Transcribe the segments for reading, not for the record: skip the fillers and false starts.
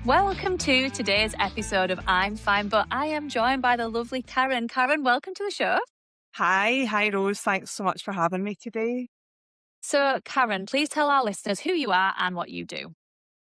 Welcome to today's episode of I'm Fine, but I am joined by the lovely Karen. Karen, welcome to the show. Hi, Rose. Thanks so much for having me today. So, Karen, please tell our listeners who you are and what you do.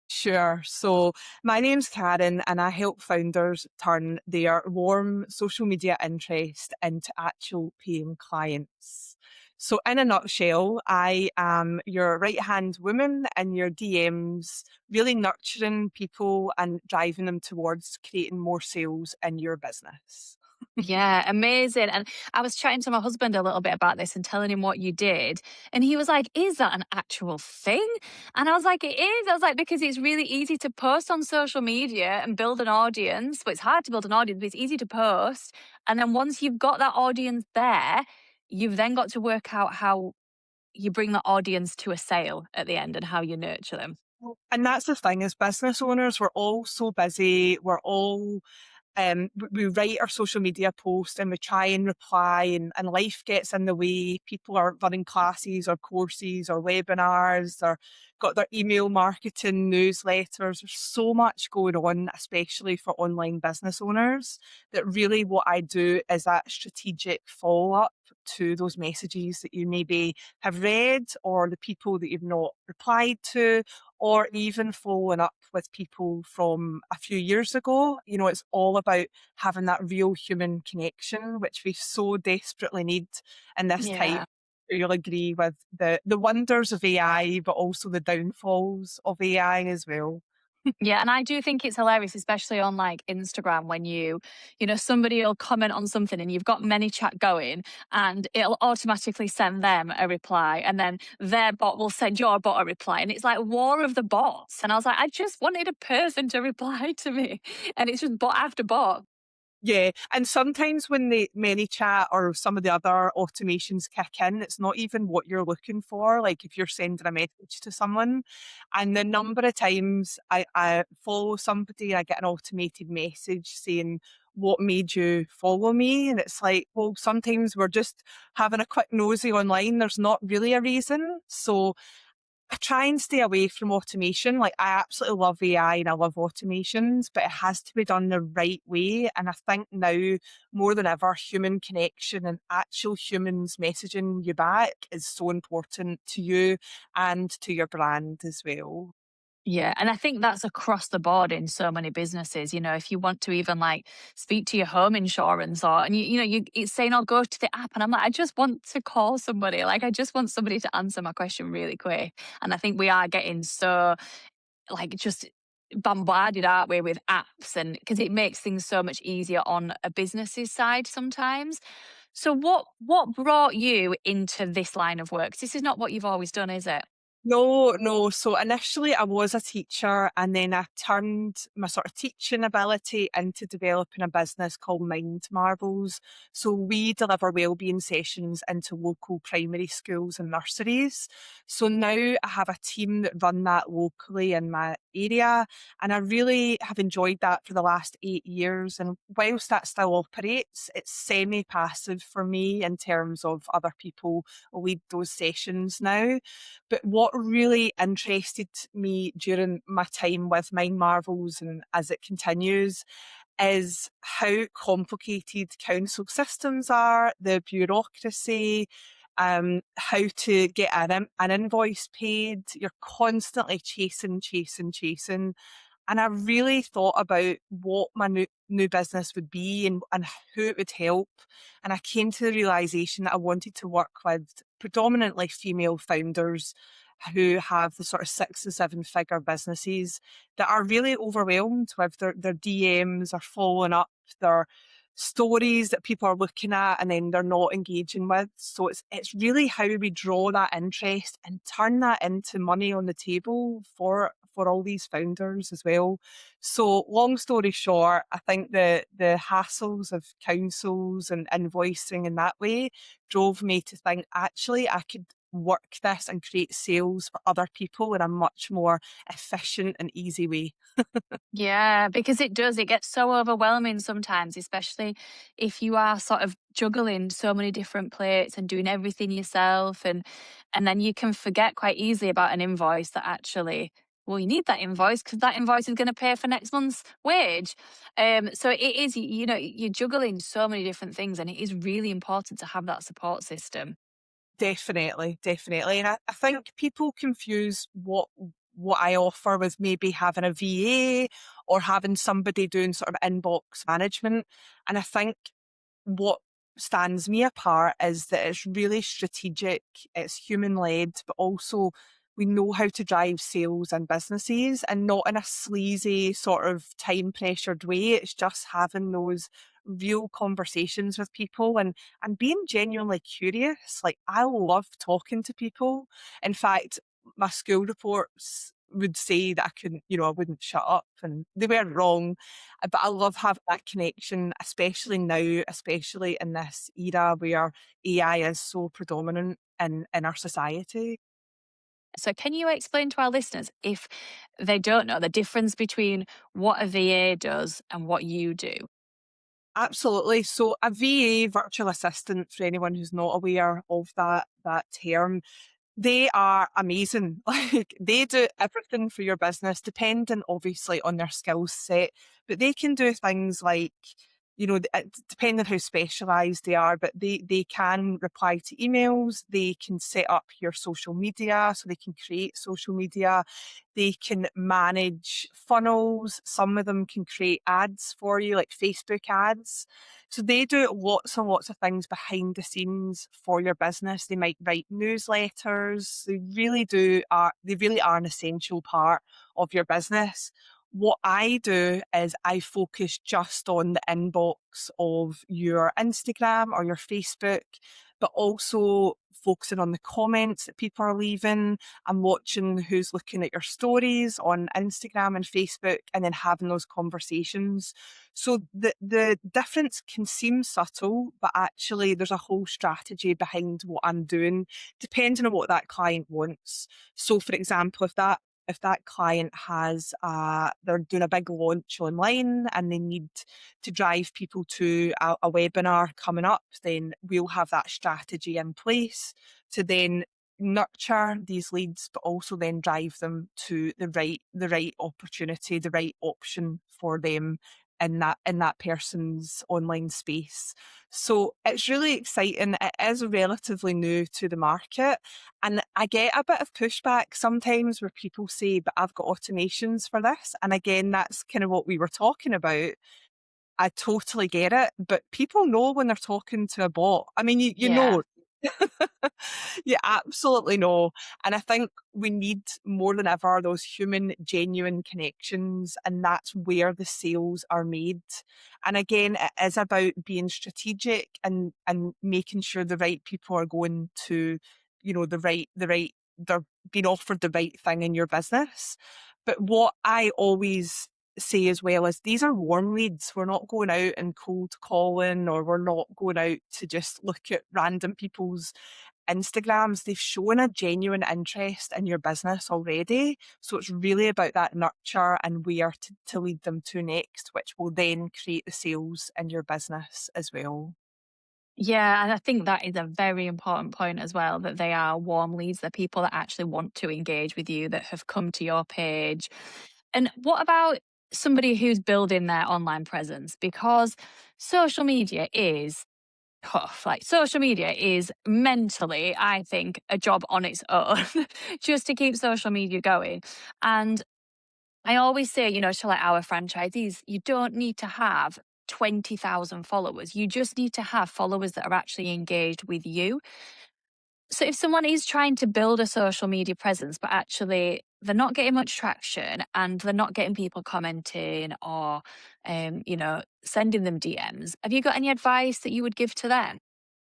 Sure. So, my name's Karen, and I help founders turn their warm social media interest into actual paying clients. So, in a nutshell, I am your right hand woman in your DMs, really nurturing people and driving them towards creating more sales in your business. Yeah, amazing. And I was chatting to my husband a little bit about this and telling him what you did. And he was like, "Is that an actual thing?" And I was like, "It is." I was like, because it's really easy to post on social media and build an audience, but it's hard to build an audience, but it's easy to post. And then once you've got that audience there, you've then got to work out how you bring the audience to a sale at the end and how you nurture them. And that's the thing, as business owners, we're all so busy. We write our social media post and we try and reply, and life gets in the way. People are running classes or courses or webinars or got their email marketing newsletters. There's so much going on, especially for online business owners, that really what I do is that strategic follow up to those messages that you maybe have read or the people that you've not replied to, or even following up with people from a few years ago. It's all about having that real human connection, which we so desperately need in this time. Yeah. You'll agree with the wonders of AI, but also the downfalls of AI as well. Yeah, and I do think it's hilarious, especially on like Instagram, when somebody will comment on something and you've got many chat going and it'll automatically send them a reply and then their bot will send your bot a reply. And it's like war of the bots. And I was like, I just wanted a person to reply to me. And it's just bot after bot. Yeah, and sometimes when the ManyChat or some of the other automations kick in, it's not even what you're looking for. Like if you're sending a message to someone, and the number of times I follow somebody, I get an automated message saying, "What made you follow me?" And it's like, well, sometimes we're just having a quick nosy online. There's not really a reason. So I try and stay away from automation. Like I absolutely love AI and I love automations, but it has to be done the right way. And I think now more than ever, human connection and actual humans messaging you back is so important to you and to your brand as well. Yeah, and I think that's across the board in so many businesses. If you want to even like speak to your home insurance or and it's saying, "Oh, go to the app," and I'm like, I just want to call somebody. Like, I just want somebody to answer my question really quick. And I think we are getting so like just bombarded, aren't we, with apps, and because it makes things so much easier on a business's side sometimes. So, what brought you into this line of work? 'Cause this is not what you've always done, is it? No, no. So initially I was a teacher and then I turned my sort of teaching ability into developing a business called Mind Marvels. So we deliver wellbeing sessions into local primary schools and nurseries. So now I have a team that run that locally in my area, and I really have enjoyed that for the last 8 years. And whilst that still operates, it's semi-passive for me in terms of other people lead those sessions now. But what really interested me during my time with Mind Marvels and as it continues is how complicated council systems are, the bureaucracy, how to get an invoice paid. You're constantly chasing. And I really thought about what my new business would be and who it would help. And I came to the realization that I wanted to work with predominantly female founders who have the sort of 6 to 7 figure businesses that are really overwhelmed with their DMs are following up, their stories that people are looking at and then they're not engaging with. So it's really how we draw that interest and turn that into money on the table for all these founders as well. So long story short, I think the hassles of councils and invoicing in that way drove me to think actually I could work this and create sales for other people in a much more efficient and easy way. Yeah, because it does. It gets so overwhelming sometimes, especially if you are sort of juggling so many different plates and doing everything yourself, and then you can forget quite easily about an invoice that actually well, you need that invoice because that invoice is going to pay for next month's wage. So it is, you know, you're juggling so many different things, and it is really important to have that support system. Definitely, definitely. And I think people confuse what I offer with maybe having a VA or having somebody doing sort of inbox management. And I think what stands me apart is that it's really strategic, it's human led, but also we know how to drive sales and businesses and not in a sleazy sort of time pressured way. It's just having those real conversations with people and being genuinely curious. Like I love talking to people. In fact, my school reports would say that I couldn't, I wouldn't shut up and they weren't wrong. But I love having that connection, especially now, especially in this era where AI is so predominant in our society. So, can you explain to our listeners, if they don't know, the difference between what a VA does and what you do? Absolutely. So a VA, virtual assistant, for anyone who's not aware of that term, they are amazing. Like they do everything for your business, depending obviously on their skill set, but they can do things like, depending on how specialised they are, but they can reply to emails, they can set up your social media, so they can create social media, they can manage funnels, some of them can create ads for you, like Facebook ads. So they do lots and lots of things behind the scenes for your business. They might write newsletters. They really are an essential part of your business. What I do is I focus just on the inbox of your Instagram or your Facebook, but also focusing on the comments that people are leaving. I'm watching who's looking at your stories on Instagram and Facebook and then having those conversations. So the difference can seem subtle, but actually there's a whole strategy behind what I'm doing, depending on what that client wants. So for example, if that client they're doing a big launch online and they need to drive people to a webinar coming up, then we'll have that strategy in place to then nurture these leads, but also then drive them to the right opportunity, the right option for them in that person's online space. So it's really exciting. It is relatively new to the market. And I get a bit of pushback sometimes where people say, but I've got automations for this. And again, that's kind of what we were talking about. I totally get it, but people know when they're talking to a bot. I mean, you Yeah. know, you absolutely know. And I think we need more than ever those human, genuine connections, and that's where the sales are made. And again, it is about being strategic and making sure the right people are going to, they're being offered the right thing in your business. But what I always say as well is these are warm leads. We're not going out and cold calling, or we're not going out to just look at random people's Instagrams. They've shown a genuine interest in your business already. So it's really about that nurture and where to lead them to next, which will then create the sales in your business as well. Yeah, and I think that is a very important point as well, that they are warm leads. They're people that actually want to engage with you, that have come to your page. And what about somebody who's building their online presence? Because social media is tough. Like, social media is mentally, I think, a job on its own, just to keep social media going. And I always say, to like our franchisees, you don't need to have 20,000 followers. You just need to have followers that are actually engaged with you. So if someone is trying to build a social media presence, but actually they're not getting much traction and they're not getting people commenting or, sending them DMs, have you got any advice that you would give to them?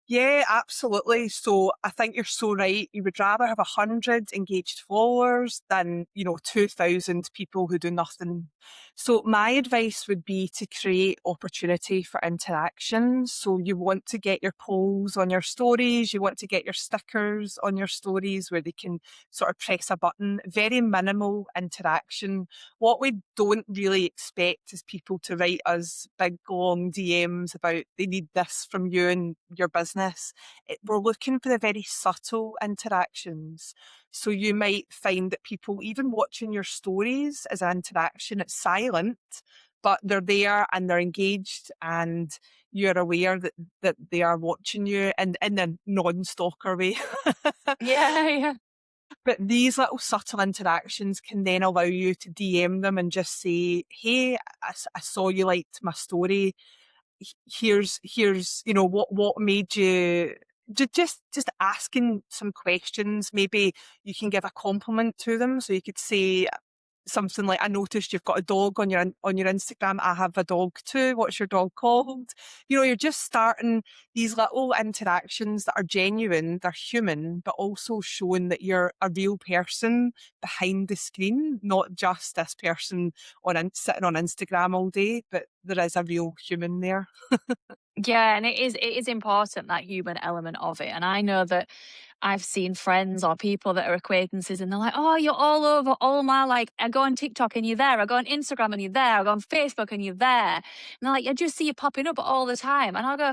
Yeah, absolutely. So I think you're so right. You would rather have 100 engaged followers than, 2,000 people who do nothing. So my advice would be to create opportunity for interaction. So you want to get your polls on your stories, you want to get your stickers on your stories where they can sort of press a button. Very minimal interaction. What we don't really expect is people to write us big long DMs about they need this from you and your business. We're looking for the very subtle interactions. So you might find that people, even watching your stories as an interaction, it's silent, but they're there and they're engaged, and you're aware that they are watching you and in a non-stalker way. Yeah, yeah. But these little subtle interactions can then allow you to DM them and just say, "Hey, I saw you liked my story. Here's what made you." Just asking some questions. Maybe you can give a compliment to them. So you could say something like, "I noticed you've got a dog on your Instagram. I have a dog too. What's your dog called?" You're just starting these little interactions that are genuine, they're human, but also showing that you're a real person behind the screen, not just this person sitting on Instagram all day, but there is a real human there. Yeah, and it is important, that human element of it. And I know that I've seen friends or people that are acquaintances and they're like, "Oh, you're all over all my like I go on TikTok and you're there. I go on Instagram and you're there. I go on Facebook and you're there." And they're like, "I just see you popping up all the time." And I'll go,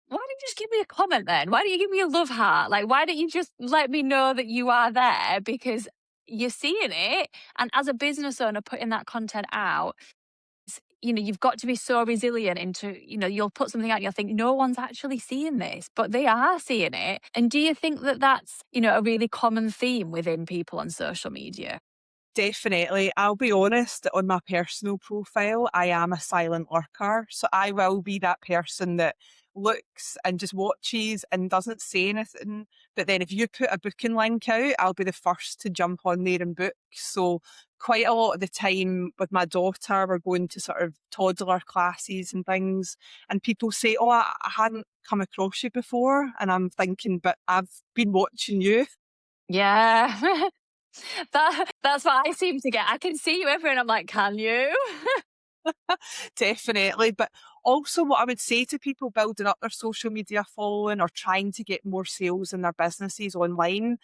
"Why don't you just give me a comment then? Why don't you give me a love heart? Like, why don't you just let me know that you are there? Because you're seeing it." And as a business owner putting that content out, you've got to be so resilient into, you'll put something out and you'll think, no one's actually seeing this, but they are seeing it. And do you think that that's, a really common theme within people on social media? Definitely. I'll be honest, on my personal profile, I am a silent lurker. So I will be that person that looks and just watches and doesn't say anything. But then if you put a booking link out, I'll be the first to jump on there and book. So quite a lot of the time with my daughter, we're going to sort of toddler classes and things. And people say, "Oh, I hadn't come across you before." And I'm thinking, but I've been watching you. Yeah. That's what I seem to get. I can see you everywhere and I'm like, can you? Definitely. But also, what I would say to people building up their social media following or trying to get more sales in their businesses online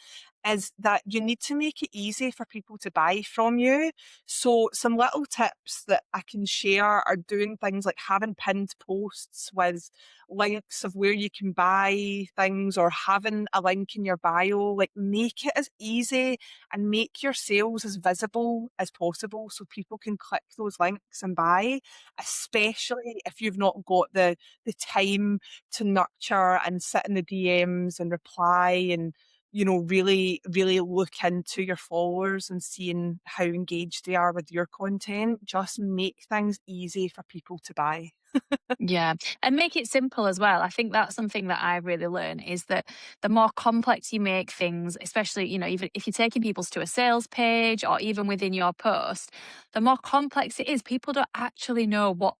is that you need to make it easy for people to buy from you. So, some little tips that I can share are doing things like having pinned posts with links of where you can buy things, or having a link in your bio. Like, make it as easy and make your sales as visible as possible so people can click those links and buy, especially if you've not got the time to nurture and sit in the DMs and reply and really really look into your followers and seeing how engaged they are with your content. Just make things easy for people to buy. Yeah, and make it simple as well. I think that's something that I really learn is that the more complex you make things, especially, even if you're taking people to a sales page or even within your post, the more complex it is, people don't actually know what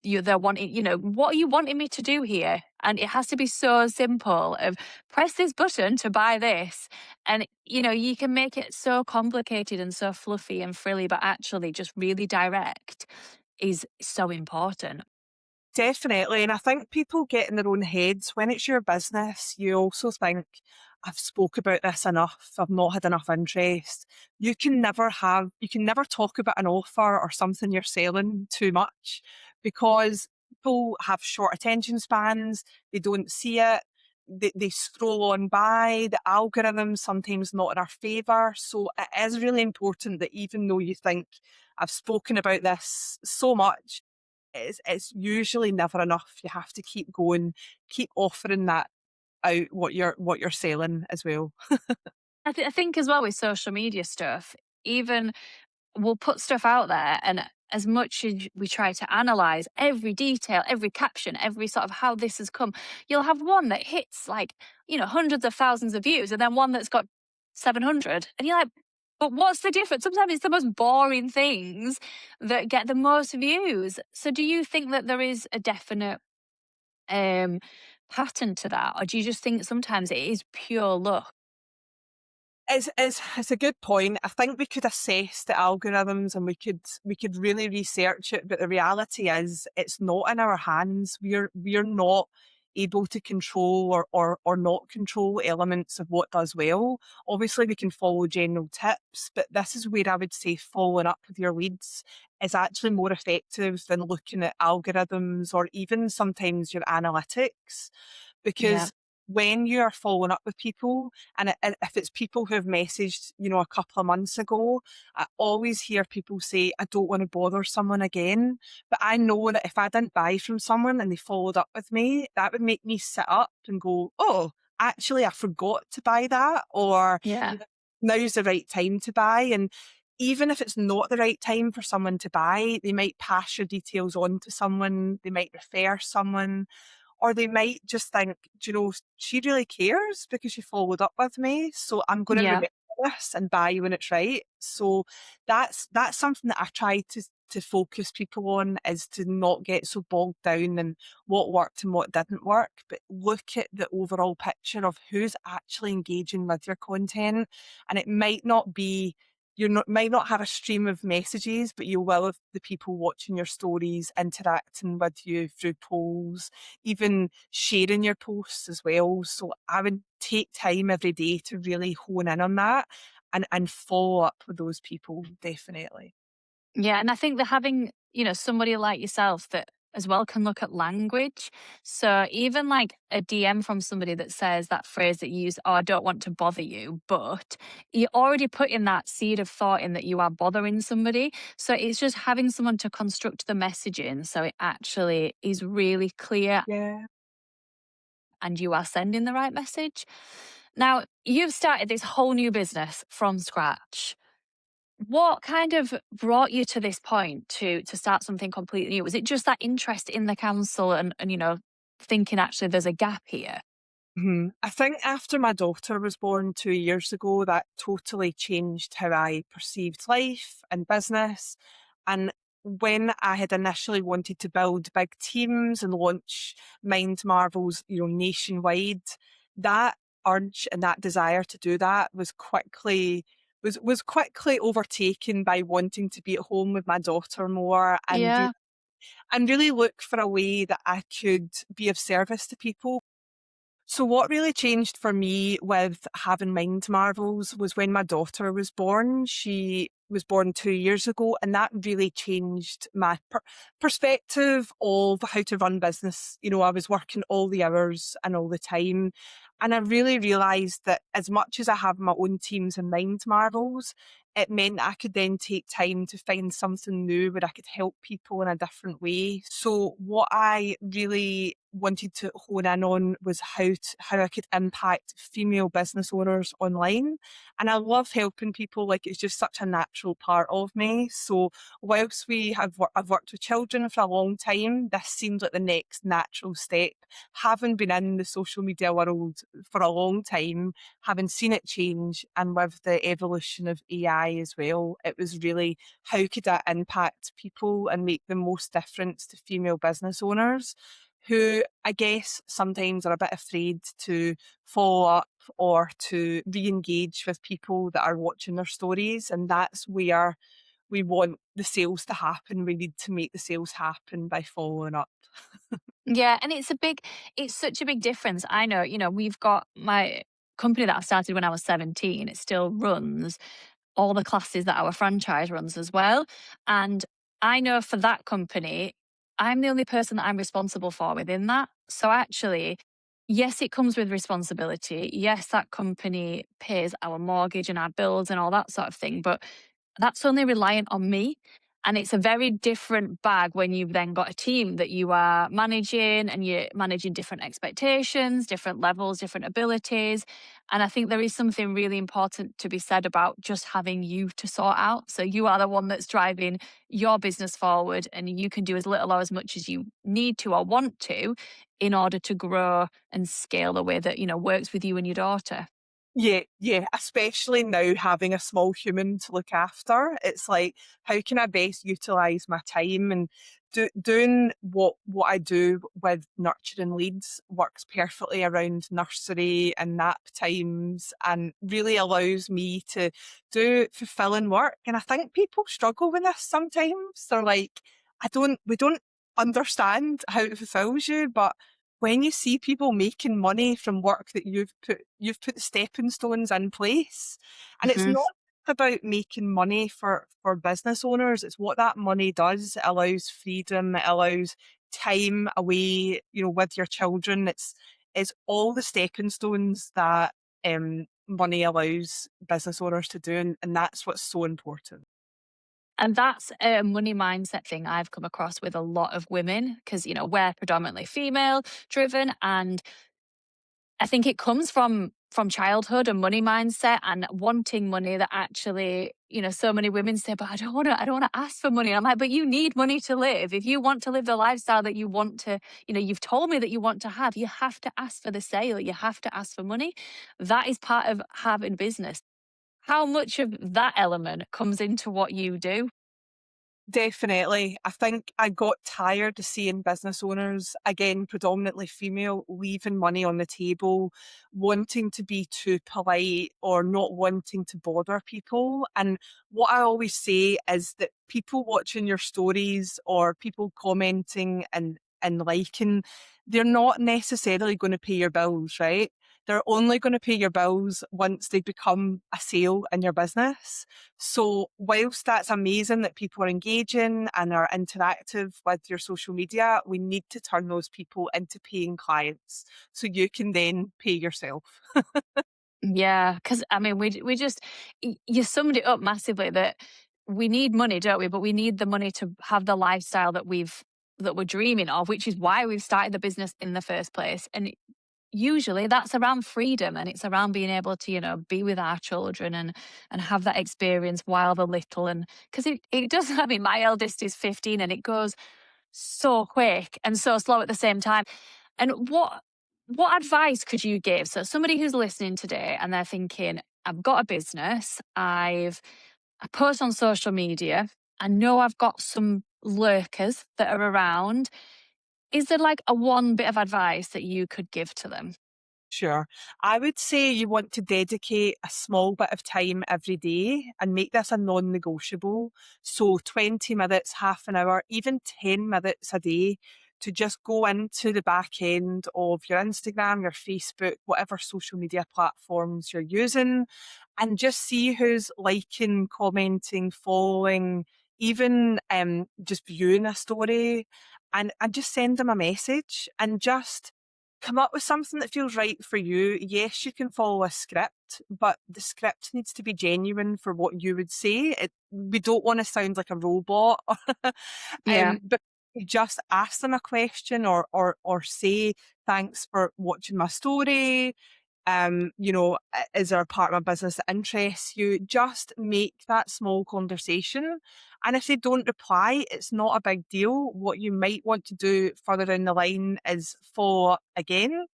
they're wanting, what are you wanting me to do here? And it has to be so simple of press this button to buy this. And, you can make it so complicated and so fluffy and frilly, but actually just really direct is so important. Definitely. And I think people get in their own heads when it's your business. You also think, "I've spoke about this enough. I've not had enough interest." You can never talk about an offer or something you're selling too much, because people have short attention spans. They don't see it. They scroll on by. The algorithms sometimes not in our favor. So it is really important that even though you think, "I've spoken about this so much," it's usually never enough. You have to keep going, keep offering that out, what you're selling as well. I think as well with social media stuff, even we'll put stuff out there, and as much as we try to analyze every detail, every caption, every sort of how this has come, you'll have one that hits like, hundreds of thousands of views, and then one that's got 700. And you're like, but what's the difference? Sometimes it's the most boring things that get the most views. So do you think that there is a definite um, pattern to that? Or do you just think sometimes it is pure luck? It's a good point. I think we could assess the algorithms and we could really research it, but the reality is it's not in our hands. We're not able to control or not control elements of what does well. Obviously we can follow general tips, but this is where I would say following up with your leads is actually more effective than looking at algorithms or even sometimes your analytics, Yeah. because when you are following up with people, and if it's people who have messaged, a couple of months ago, I always hear people say, I don't want to bother someone again. But I know that if I didn't buy from someone and they followed up with me, that would make me sit up and go, oh, actually, I forgot to buy that, or Yeah. now's the right time to buy. And even if it's not the right time for someone to buy, they might pass your details on to someone, they might refer someone, or they might just think, do you know, she really cares because she followed up with me. So I'm going to Yeah. remember this and buy when it's right. So that's something that I try to focus people on, is to not get so bogged down in what worked and what didn't work, but look at the overall picture of who's actually engaging with your content. And it might not be, might not have a stream of messages, but you will have the people watching your stories, interacting with you through polls, even sharing your posts as well. So I would take time every day to really hone in on that, and follow up with those people, definitely. Yeah, and I think that having, somebody like yourself that as well can look at language. So even like a DM from somebody that says that phrase that you use, oh, I don't want to bother you, but you're already putting that seed of thought in that you are bothering somebody. So it's just having someone to construct the messaging so it actually is really clear Yeah. and you are sending the right message. Now, you've started this whole new business from scratch. What kind of brought you to this point to start something completely new? Was it just that interest in the council and thinking actually there's a gap here? I think after my daughter was born 2 years ago, that totally changed how I perceived life and business. And when I had initially wanted to build big teams and launch Mind Marvels, nationwide, that urge and that desire to do that was quickly overtaken by wanting to be at home with my daughter more, Yeah. and really look for a way that I could be of service to people. So what really changed for me with having Mind Marvels was when my daughter was born. She was born 2 years ago, and that really changed my perspective of how to run business. I was working all the hours and all the time. And I really realised that as much as I have my own teams and Mind Marvels, it meant I could then take time to find something new where I could help people in a different way. So what I really wanted to hone in on was how I could impact female business owners online. And I love helping people, like it's just such a natural part of me. So whilst I've worked with children for a long time, this seemed like the next natural step. Having been in the social media world for a long time, having seen it change, and with the evolution of AI as well, it was really, how could I impact people and make the most difference to female business owners who I guess sometimes are a bit afraid to follow up or to re-engage with people that are watching their stories. And that's where we want the sales to happen. We need to make the sales happen by following up. Yeah, and it's such a big difference. I know, we've got my company that I started when I was 17, it still runs all the classes that our franchise runs as well. And I know for that company, I'm the only person that I'm responsible for within that. So actually, yes, it comes with responsibility. Yes, that company pays our mortgage and our bills and all that sort of thing. But that's only reliant on me. And it's a very different bag when you've then got a team that you are managing and you're managing different expectations, different levels, different abilities. And I think there is something really important to be said about just having you to sort out. So you are the one that's driving your business forward and you can do as little or as much as you need to or want to in order to grow and scale the way that, works with you and your daughter. Yeah, yeah, especially now having a small human to look after. It's like, how can I best utilize my time? And doing what I do with nurturing leads works perfectly around nursery and nap times, and really allows me to do fulfilling work. And I think people struggle with this sometimes. They're like, we don't understand how it fulfills you, but when you see people making money from work that you've put stepping stones in place, and it's not about making money for business owners, it's what that money does. It allows freedom, it allows time away, with your children. It's all the stepping stones that money allows business owners to do, and that's what's so important. And that's a money mindset thing I've come across with a lot of women because, we're predominantly female driven. And I think it comes from childhood and money mindset and wanting money that actually, so many women say, but I don't want to ask for money. And I'm like, but you need money to live. If you want to live the lifestyle that you want to, you've told me that you want to have, you have to ask for the sale. You have to ask for money. That is part of having business. How much of that element comes into what you do? Definitely. I think I got tired of seeing business owners, again, predominantly female, leaving money on the table, wanting to be too polite or not wanting to bother people. And what I always say is that people watching your stories or people commenting and liking, they're not necessarily going to pay your bills, right? They're only going to pay your bills once they become a sale in your business. So whilst that's amazing that people are engaging and are interactive with your social media, we need to turn those people into paying clients so you can then pay yourself. Yeah, because I mean, we just you summed it up massively that we need money, don't we? But we need the money to have the lifestyle that we're dreaming of, which is why we've started the business in the first place. And usually that's around freedom and it's around being able to, be with our children and have that experience while they're little. And because it does, I mean, my eldest is 15 and it goes so quick and so slow at the same time. And what advice could you give? So somebody who's listening today and they're thinking, I've got a business, I post on social media, I know I've got some lurkers that are around. Is there like a one bit of advice that you could give to them? Sure. I would say you want to dedicate a small bit of time every day and make this a non negotiable. So 20 minutes, half an hour, even 10 minutes a day to just go into the back end of your Instagram, your Facebook, whatever social media platforms you're using, and just see who's liking, commenting, following, even just viewing a story, and just send them a message and just come up with something that feels right for you. Yes, you can follow a script, but the script needs to be genuine for what you would say. We don't want to sound like a robot. Yeah. But you just ask them a question or say, thanks for watching my story. Is there a part of my business that interests you? Just make that small conversation. And if they don't reply, it's not a big deal. What you might want to do further down the line is follow up again,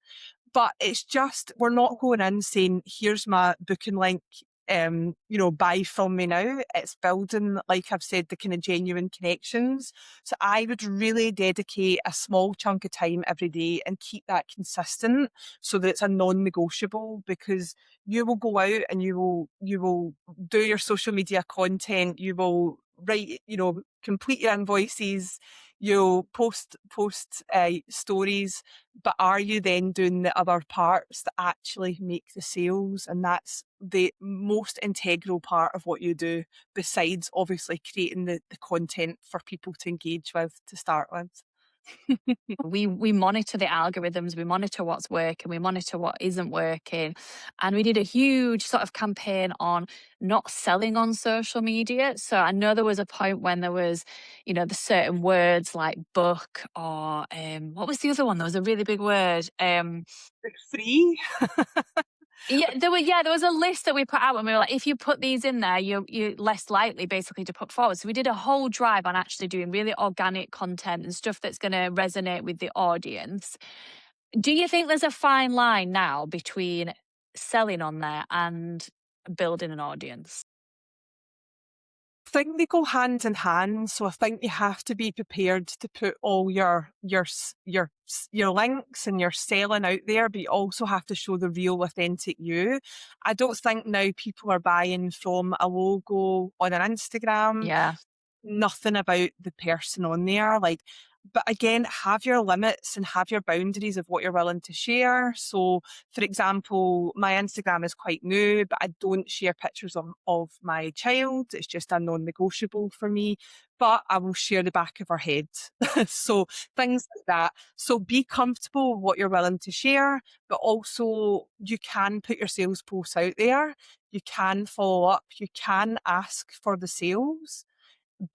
but it's just, we're not going in saying, here's my booking link, buy from me now. It's building, like I've said, the kind of genuine connections. So I would really dedicate a small chunk of time every day and keep that consistent so that it's a non-negotiable, because you will go out and you will do your social media content, you will write, complete your invoices, you'll post stories, but are you then doing the other parts that actually make the sales? And that's the most integral part of what you do, besides obviously creating the content for people to engage with to start with. We monitor the algorithms, we monitor what's working, we monitor what isn't working. And we did a huge sort of campaign on not selling on social media. So I know there was a point when there was, the certain words like book or what was the other one? There was a really big word. They're free. There was a list that we put out and we were like, if you put these in there, you're less likely basically to put forward. So we did a whole drive on actually doing really organic content and stuff that's going to resonate with the audience. Do you think there's a fine line now between selling on there and building an audience? Think they go hand in hand. So I think you have to be prepared to put all your links and your selling out there, but you also have to show the real authentic you. I don't think now people are buying from a logo on an Instagram, Yeah. nothing about the person on there. Like, But again, have your limits and have your boundaries of what you're willing to share. So, for example, my Instagram is quite new, but I don't share pictures of my child. It's just a non negotiable for me. But I will share the back of her head. So, things like that. So, be comfortable with what you're willing to share, but also you can put your sales posts out there. You can follow up. You can ask for the sales,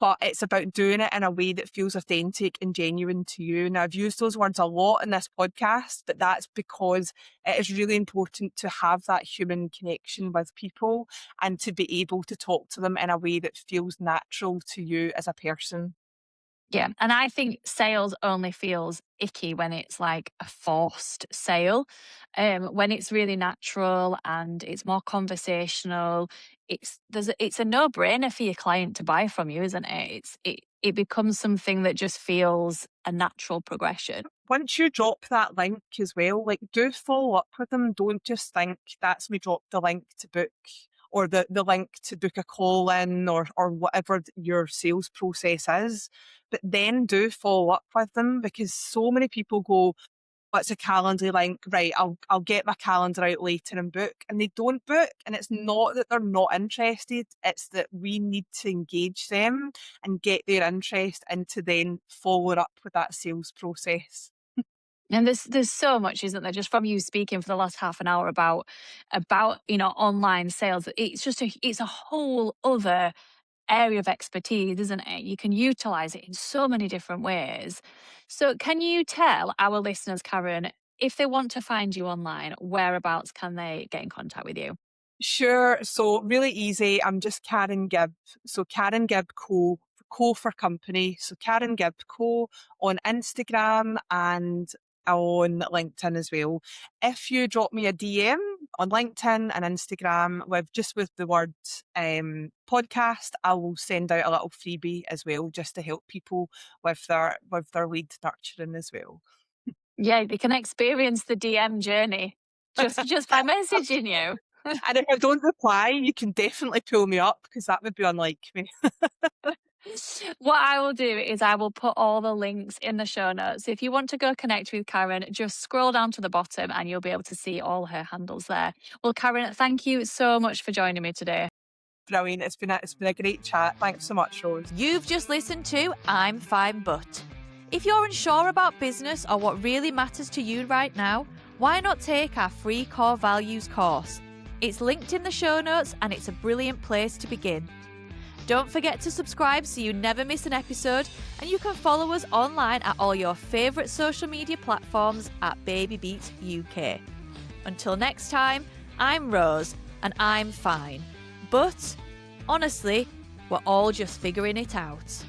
but it's about doing it in a way that feels authentic and genuine to you. Now, I've used those words a lot in this podcast, but that's because it is really important to have that human connection with people and to be able to talk to them in a way that feels natural to you as a person. Yeah, and I think sales only feels icky when it's like a forced sale. When it's really natural and it's more conversational, it's a no-brainer for your client to buy from you, isn't it? It becomes something that just feels a natural progression. Once you drop that link as well, like do follow up with them. Don't just think that's me drop the link to book or the link to book a call in or whatever your sales process is. But then do follow up with them because so many people go, what's a calendar link? Right, I'll get my calendar out later and book. And they don't book. And it's not that they're not interested, it's that we need to engage them and get their interest and to then follow it up with that sales process. And there's so much, isn't there? Just from you speaking for the last half an hour about online sales. It's a whole other area of expertise, isn't it? You can utilize it in so many different ways. So, can you tell our listeners, Karen, if they want to find you online, whereabouts can they get in contact with you? Sure. So really easy. I'm just Karen Gibb. So Karen Gibb Co. Co for company. So Karen Gibb Co on Instagram and on LinkedIn as well. If you drop me a DM on LinkedIn and Instagram with the word podcast, I will send out a little freebie as well, just to help people with their lead nurturing as well. Yeah, they can experience the DM journey just by messaging you. And if I don't reply, you can definitely pull me up because that would be unlike me. What I will do is I will put all the links in the show notes. If you want to go connect with Karen, just scroll down to the bottom and you'll be able to see all her handles there. Well, Karen, thank you so much for joining me today. Brilliant. It's been a great chat. Thanks so much, Rose. You've just listened to I'm Fine But. If you're unsure about business or what really matters to you right now, why not take our free core values course? It's linked in the show notes and it's a brilliant place to begin. Don't forget to subscribe so you never miss an episode, and you can follow us online at all your favourite social media platforms at Baby Beat UK. Until next time, I'm Rose and I'm fine. But honestly, we're all just figuring it out.